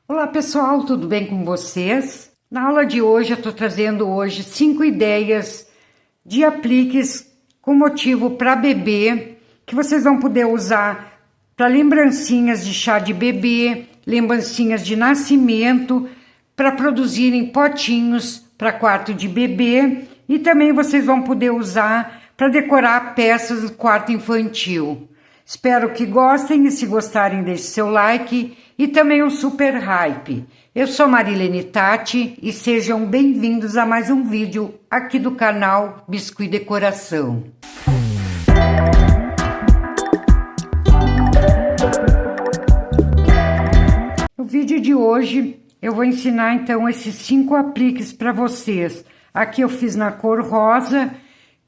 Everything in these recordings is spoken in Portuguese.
Olá pessoal, tudo bem com vocês? Na aula de hoje eu estou trazendo 5 ideias de apliques com motivo para bebê, que vocês vão poder usar para lembrancinhas de chá de bebê, lembrancinhas de nascimento, para produzirem potinhos para quarto de bebê e também vocês vão poder usar para decorar peças do quarto infantil. Espero que gostem e se gostarem deixe seu like e também um super hype. Eu sou Marilene Tati e sejam bem-vindos a mais um vídeo aqui do canal Biscuit Decoração. No vídeo de hoje eu vou ensinar então esses 5 apliques para vocês. Aqui eu fiz na cor rosa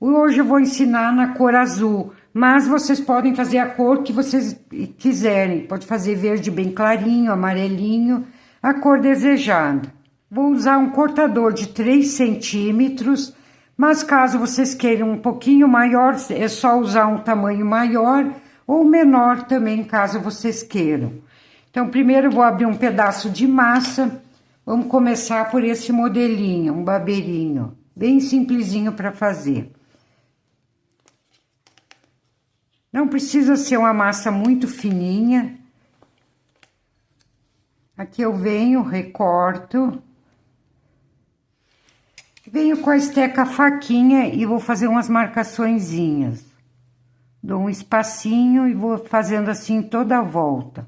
e hoje eu vou ensinar na cor azul. Mas vocês podem fazer a cor que vocês quiserem. Pode fazer verde bem clarinho, amarelinho, a cor desejada. Vou usar um cortador de 3 centímetros, mas caso vocês queiram um pouquinho maior, é só usar um tamanho maior ou menor também, caso vocês queiram. Então, primeiro eu vou abrir um pedaço de massa. Vamos começar por esse modelinho, um babeirinho, bem simplesinho para fazer. Não precisa ser uma massa muito fininha. Aqui eu venho, recorto. Venho com a esteca faquinha e vou fazer umas marcaçõezinhas. Dou um espacinho e vou fazendo assim toda a volta.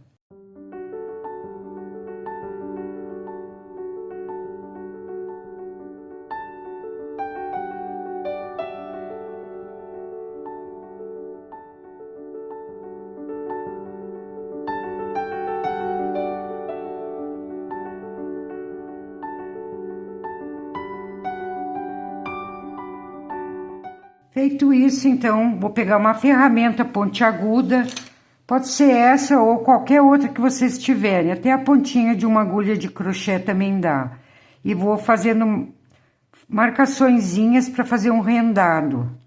Feito isso, então, vou pegar uma ferramenta pontiaguda, pode ser essa ou qualquer outra que vocês tiverem, até a pontinha de uma agulha de crochê também dá. E vou fazendo marcaçõezinhas para fazer um rendado.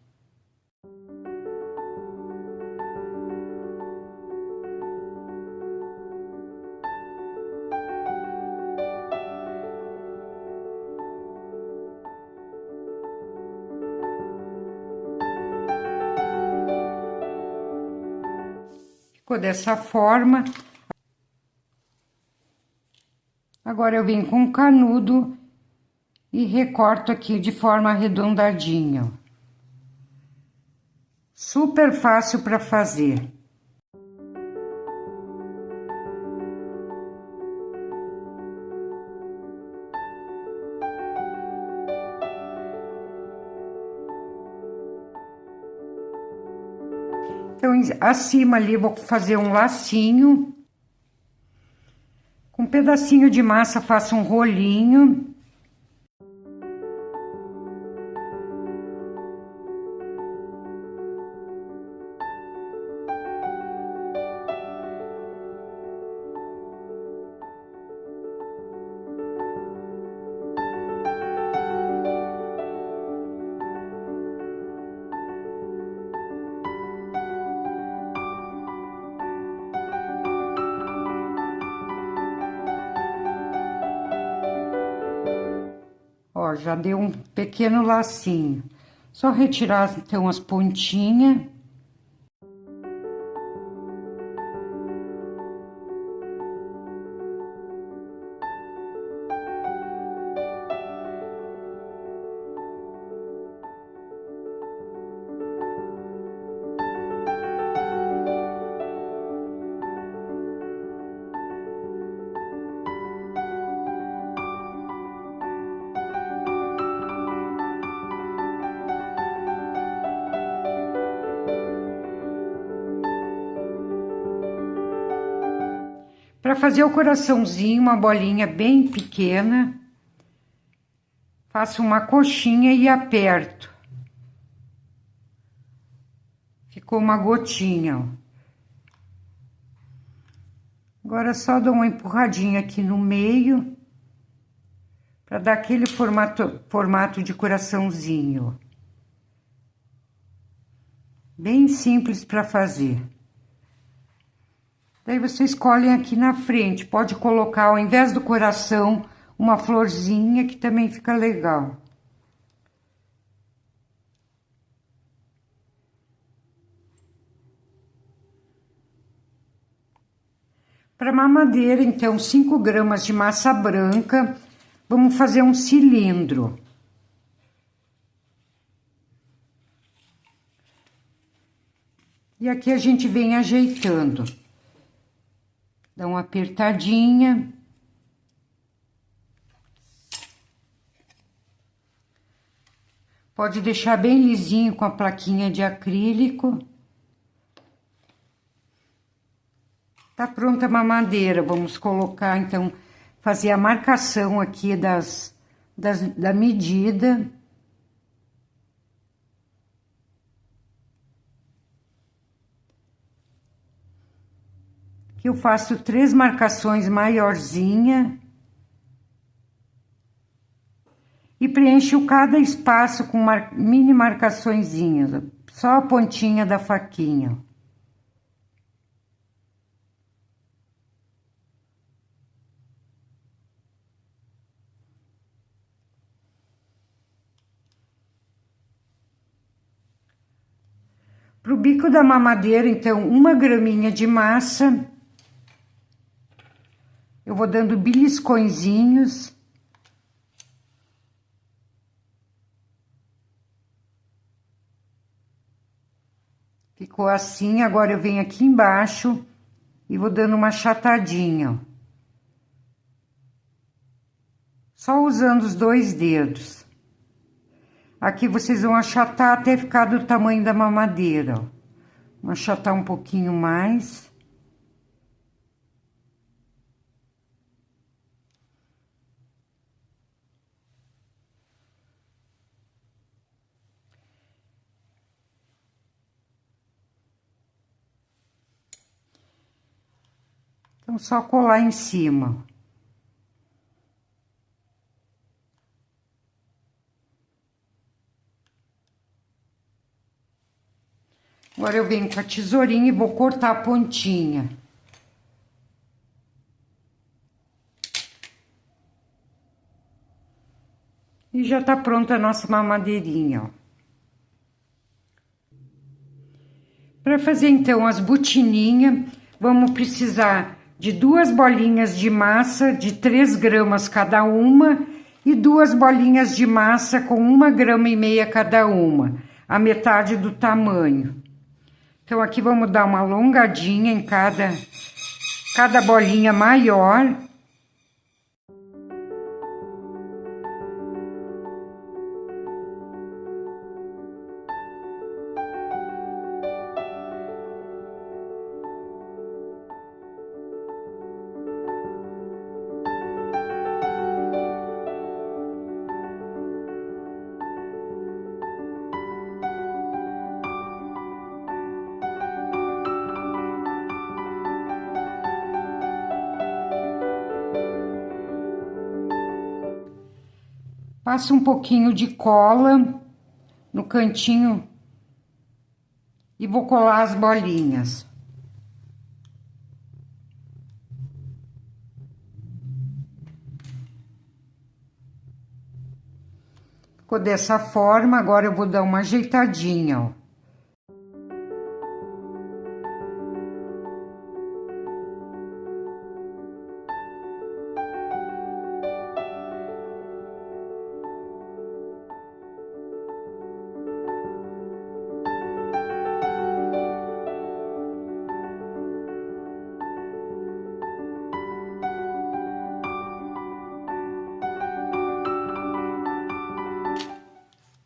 Ficou dessa forma. Agora eu venho com um canudo e recorto aqui de forma arredondadinha. Super fácil para fazer. Então, acima ali, vou fazer um lacinho. Com um pedacinho de massa, faço um rolinho. Ó, já deu um pequeno lacinho. Só retirar, então, as pontinhas. Para fazer o coraçãozinho, uma bolinha bem pequena, faço uma coxinha e aperto. Ficou uma gotinha, ó. Agora só dou uma empurradinha aqui no meio, para dar aquele formato de coraçãozinho. Bem simples para fazer. Daí vocês escolhem aqui na frente. Pode colocar, ao invés do coração, uma florzinha que também fica legal. Para mamadeira, então, 5 gramas de massa branca. Vamos fazer um cilindro. E aqui a gente vem ajeitando. Dá uma apertadinha. Pode deixar bem lisinho com a plaquinha de acrílico. Tá pronta a mamadeira. Vamos colocar, então, fazer a marcação aqui da medida. Aqui eu faço 3 marcações maiorzinha. E preencho cada espaço com mini marcaçõezinhas, só a pontinha da faquinha. Pro bico da mamadeira, então, 1 graminha de massa. Eu vou dando beliscõezinhos. Ficou assim, agora eu venho aqui embaixo e vou dando uma achatadinha, ó. Só usando os 2 dedos. Aqui vocês vão achatar até ficar do tamanho da mamadeira, ó. Vamos achatar um pouquinho mais. Então, só colar em cima. Agora eu venho com a tesourinha e vou cortar a pontinha. E já tá pronta a nossa mamadeirinha, ó. Para fazer, então, as botininhas, vamos precisar de 2 bolinhas de massa de 3 gramas cada uma e 2 bolinhas de massa com 1,5 grama cada uma, a metade do tamanho. Então, aqui vamos dar uma alongadinha em cada bolinha maior. Passo um pouquinho de cola no cantinho e vou colar as bolinhas. Ficou dessa forma, agora eu vou dar uma ajeitadinha, ó.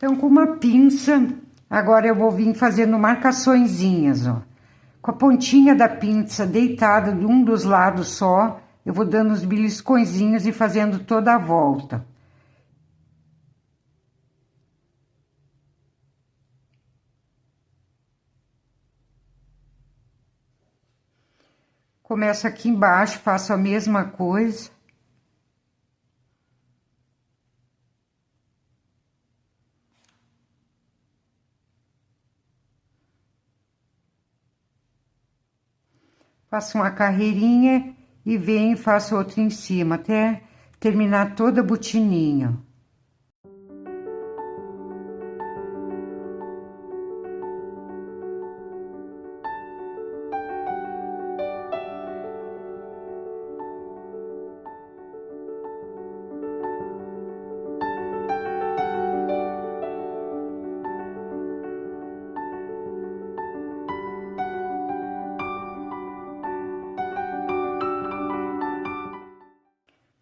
Então, com uma pinça, agora eu vou vir fazendo marcaçõezinhas, ó. Com a pontinha da pinça deitada de um dos lados só, eu vou dando os beliscõezinhos e fazendo toda a volta. Começo aqui embaixo, faço a mesma coisa. Faço uma carreirinha e venho e faço outra em cima, até terminar toda a botininha.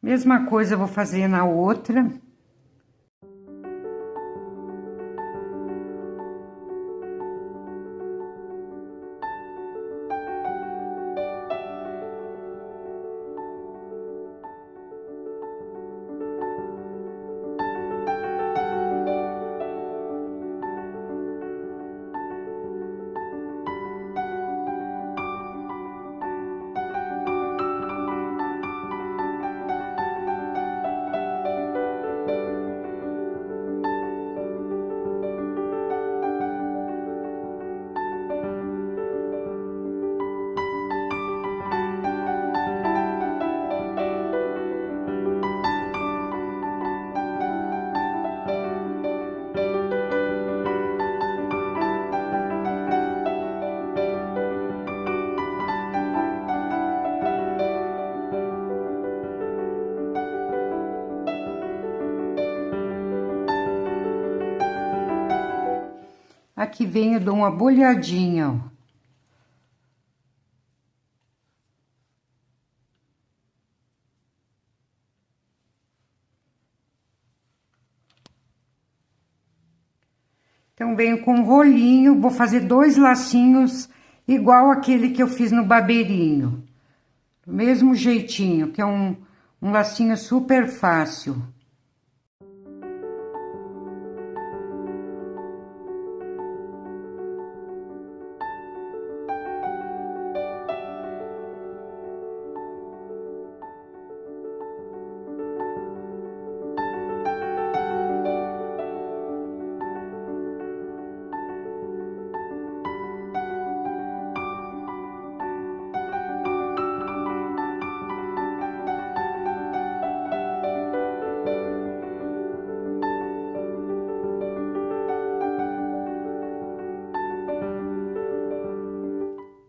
Mesma coisa eu vou fazer na outra. Aqui vem eu dou uma bolhadinha, ó. Então, venho com um rolinho, vou fazer 2 lacinhos igual aquele que eu fiz no babeirinho. Do mesmo jeitinho, que é um lacinho super fácil.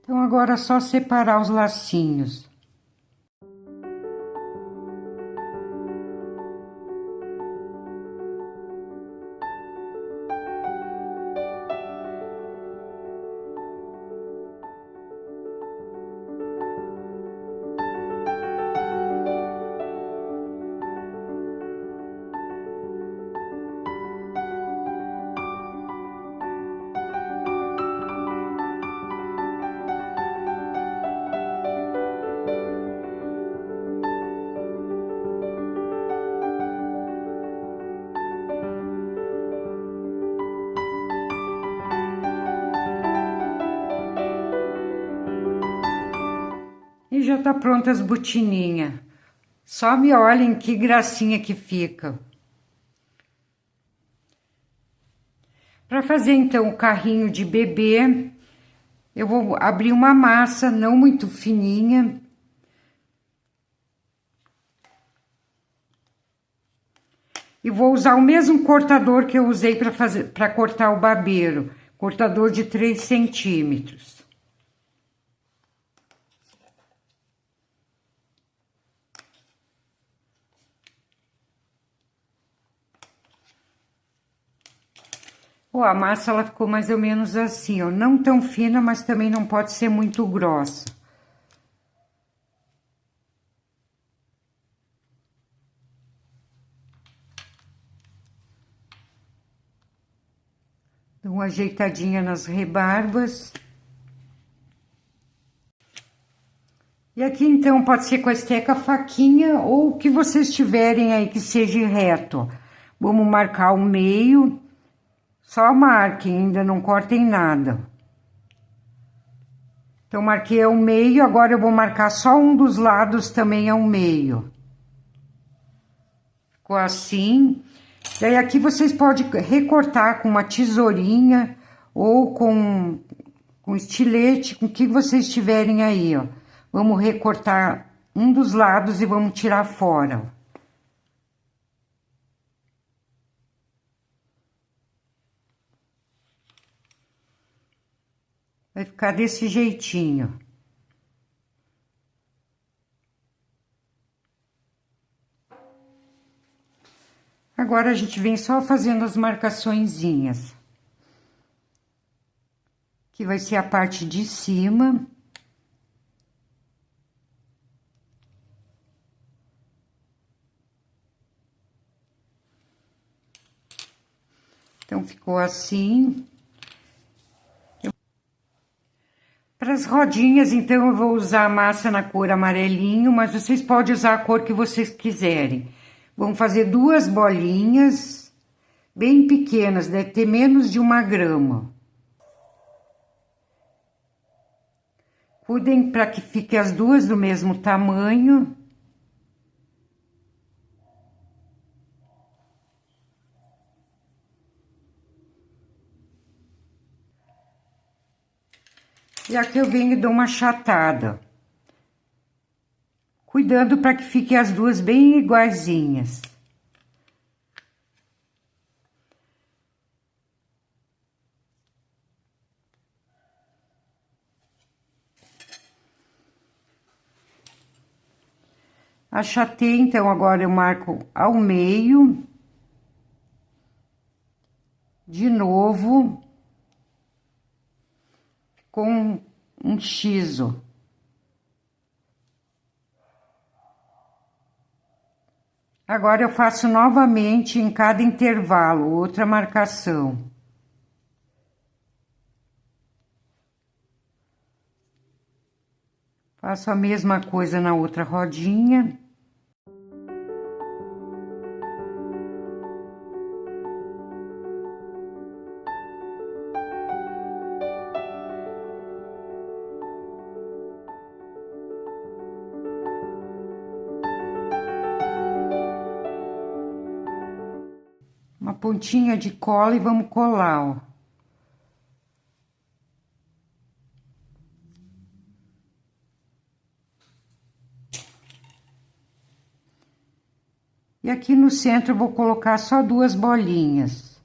Então, agora é só separar os lacinhos. E já tá pronta as botininhas. Só me olhem que gracinha que fica. Para fazer então o carrinho de bebê, eu vou abrir uma massa não muito fininha. E vou usar o mesmo cortador que eu usei para cortar o babeiro, cortador de 3 centímetros. Ó, a massa ela ficou mais ou menos assim, ó, não tão fina, mas também não pode ser muito grossa. Dou uma ajeitadinha nas rebarbas. E aqui então pode ser com a esteca faquinha ou o que vocês tiverem aí que seja reto. Vamos marcar o meio. Só marquem, ainda não cortem nada. Então, marquei ao meio, agora eu vou marcar só um dos lados também ao meio. Ficou assim. Daí, aqui vocês podem recortar com uma tesourinha ou com estilete, com o que vocês tiverem aí, ó. Vamos recortar um dos lados e vamos tirar fora, ó. Vai ficar desse jeitinho. Agora a gente vem só fazendo as marcaçõezinhas. Que vai ser a parte de cima. Então, ficou assim. Para as rodinhas, então, eu vou usar a massa na cor amarelinho, mas vocês podem usar a cor que vocês quiserem. Vamos fazer 2 bolinhas, bem pequenas, deve ter menos de 1 grama. Cuidem para que fiquem as 2 do mesmo tamanho. E aqui eu venho e dou uma achatada. Cuidando para que fiquem as 2 bem iguaizinhas. Achatei, então, agora eu marco ao meio. De novo. Com um X. Agora eu faço novamente em cada intervalo, outra marcação. Faço a mesma coisa na outra rodinha. Uma pontinha de cola e vamos colar, ó. E aqui no centro eu vou colocar só 2 bolinhas.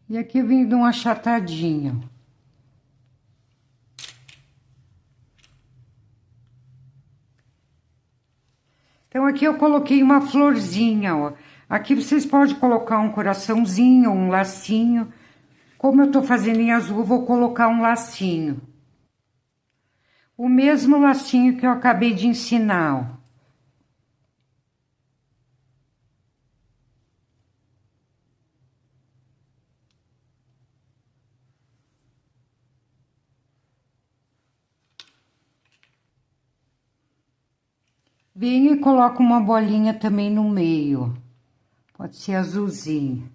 E aqui eu vim de uma achatadinha. Então, aqui eu coloquei uma florzinha, ó. Aqui vocês podem colocar um coraçãozinho, um lacinho. Como eu tô fazendo em azul, eu vou colocar um lacinho. O mesmo lacinho que eu acabei de ensinar, ó. Venho e coloco uma bolinha também no meio. Pode ser azulzinha.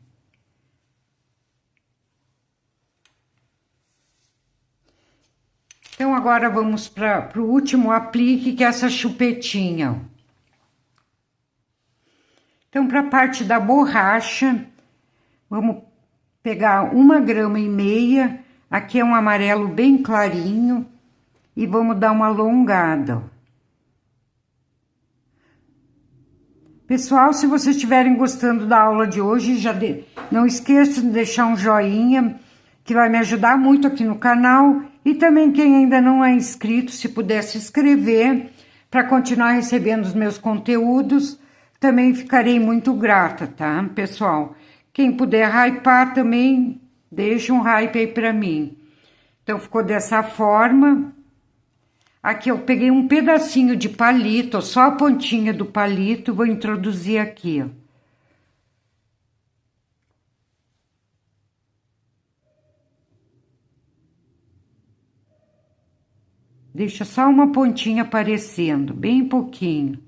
Então, agora vamos para o último aplique, que é essa chupetinha. Então, para a parte da borracha, vamos pegar 1,5 grama. Aqui é um amarelo bem clarinho. E vamos dar uma alongada, ó. Pessoal, se vocês estiverem gostando da aula de hoje, não esqueçam de deixar um joinha, que vai me ajudar muito aqui no canal. E também quem ainda não é inscrito, se puder se inscrever, para continuar recebendo os meus conteúdos, também ficarei muito grata, tá, pessoal? Quem puder hypar também, deixa um hype aí para mim. Então, ficou dessa forma. Aqui eu peguei um pedacinho de palito, só a pontinha do palito, vou introduzir aqui, ó. Deixa só uma pontinha aparecendo, bem pouquinho.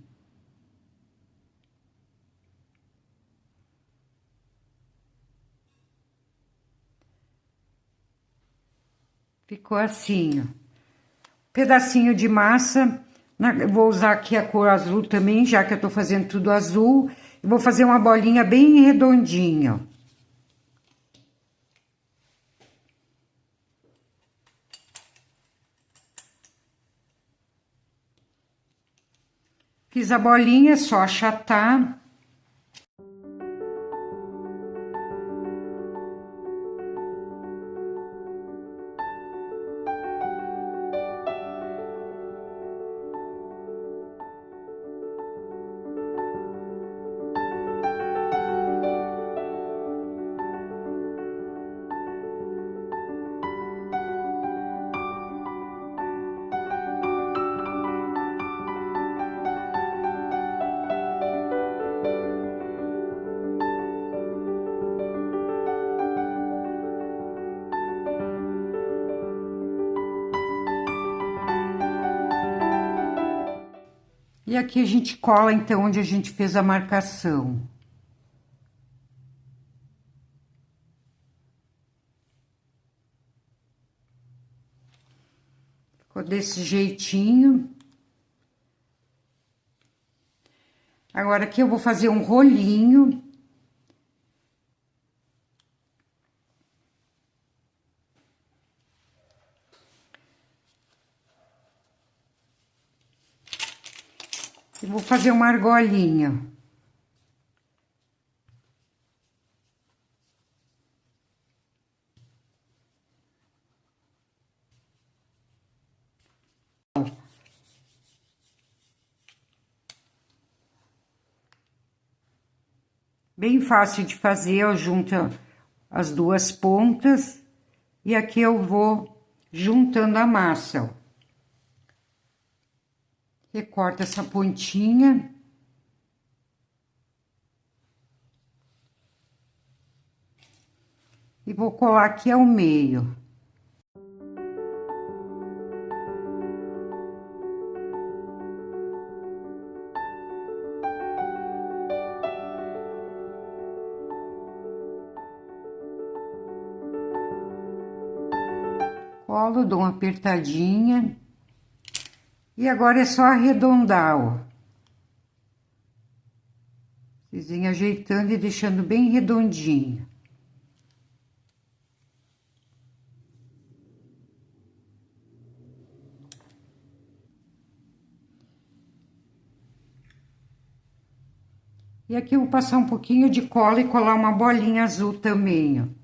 Ficou assim, ó. Pedacinho de massa. Vou usar aqui a cor azul também, já que eu tô fazendo tudo azul. E vou fazer uma bolinha bem redondinha, ó. Fiz a bolinha, é só achatar. E aqui a gente cola, então, onde a gente fez a marcação. Ficou desse jeitinho. Agora aqui eu vou fazer um rolinho. E vou fazer uma argolinha. Bem fácil de fazer, eu junto as duas pontas e aqui eu vou juntando a massa, ó. Recorto essa pontinha. E vou colar aqui ao meio. Colo, dou uma apertadinha. E agora é só arredondar, ó. Vocês vêm ajeitando e deixando bem redondinho. E aqui eu vou passar um pouquinho de cola e colar uma bolinha azul também, ó.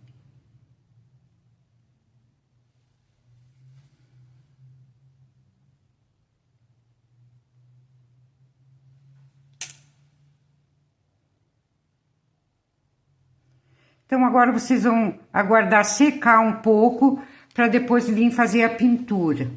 Então, agora vocês vão aguardar secar um pouco para depois vir fazer a pintura.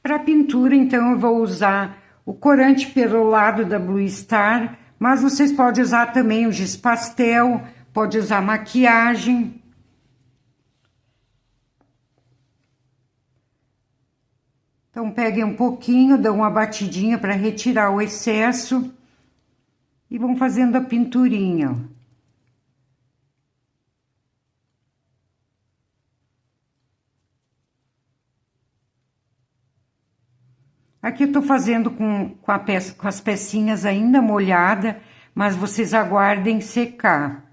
Para a pintura, então, eu vou usar o corante perolado da Blue Star, mas vocês podem usar também o giz pastel, pode usar maquiagem. Então, peguem um pouquinho, dão uma batidinha para retirar o excesso. E vão fazendo a pinturinha, ó. Aqui eu tô fazendo com as pecinhas ainda molhadas, mas vocês aguardem secar.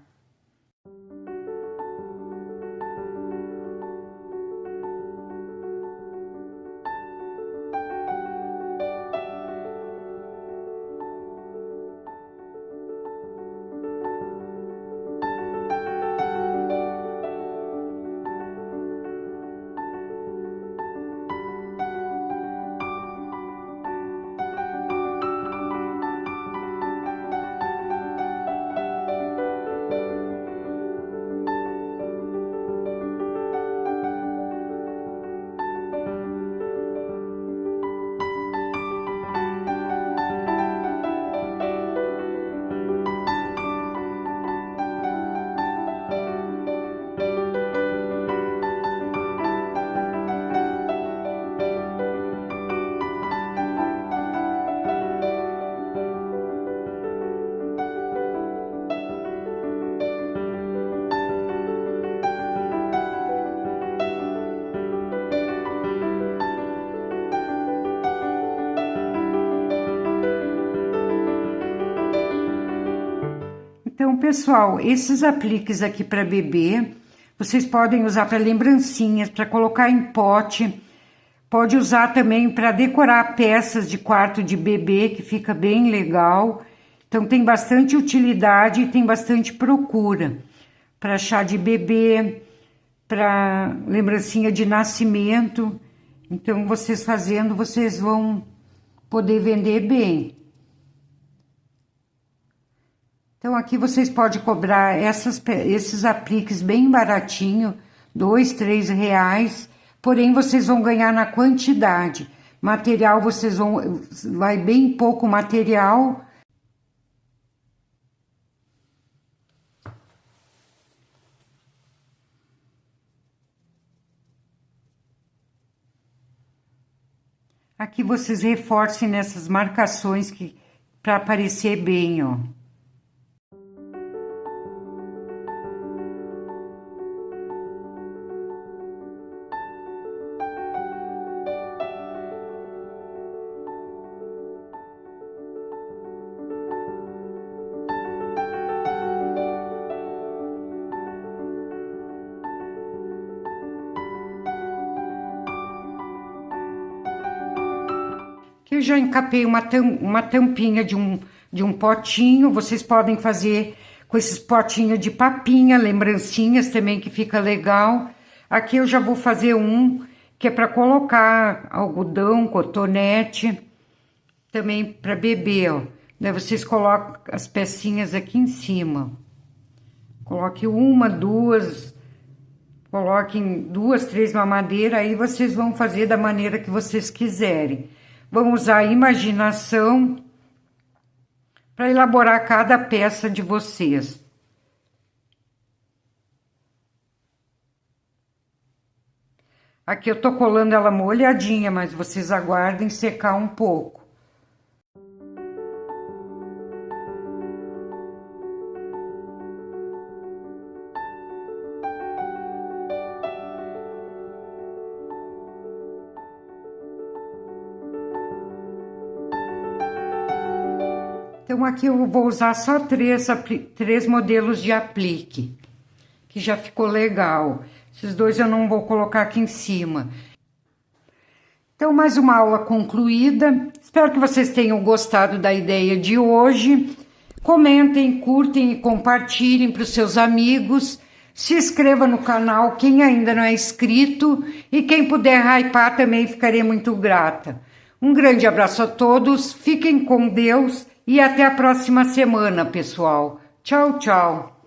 pessoal, esses apliques aqui para bebê, vocês podem usar para lembrancinhas, para colocar em pote. Pode usar também para decorar peças de quarto de bebê, que fica bem legal. Então, tem bastante utilidade e tem bastante procura. Para chá de bebê, para lembrancinha de nascimento. Então, vocês fazendo, vocês vão poder vender bem. Então, aqui vocês podem cobrar esses apliques bem baratinho, R$2, R$3. Porém, vocês vão ganhar na quantidade. Material, vai bem pouco material. Aqui vocês reforcem nessas marcações para aparecer bem, ó. Eu já encapei uma tampinha de um potinho. Vocês podem fazer com esses potinhos de papinha, lembrancinhas também, que fica legal. Aqui eu já vou fazer um que é para colocar algodão, cotonete, também para beber, ó. Daí vocês colocam as pecinhas aqui em cima. Coloque uma, duas, coloquem 2, 3 mamadeiras, aí vocês vão fazer da maneira que vocês quiserem. Vão usar a imaginação para elaborar cada peça de vocês. Aqui eu tô colando ela molhadinha, mas vocês aguardem secar um pouco. Então, aqui eu vou usar só 3 modelos de aplique, que já ficou legal. Esses 2 eu não vou colocar aqui em cima. Então, mais uma aula concluída. Espero que vocês tenham gostado da ideia de hoje. Comentem, curtem e compartilhem para os seus amigos. Se inscreva no canal, quem ainda não é inscrito. E quem puder hypar também, ficarei muito grata. Um grande abraço a todos, fiquem com Deus. E até a próxima semana, pessoal. Tchau, tchau.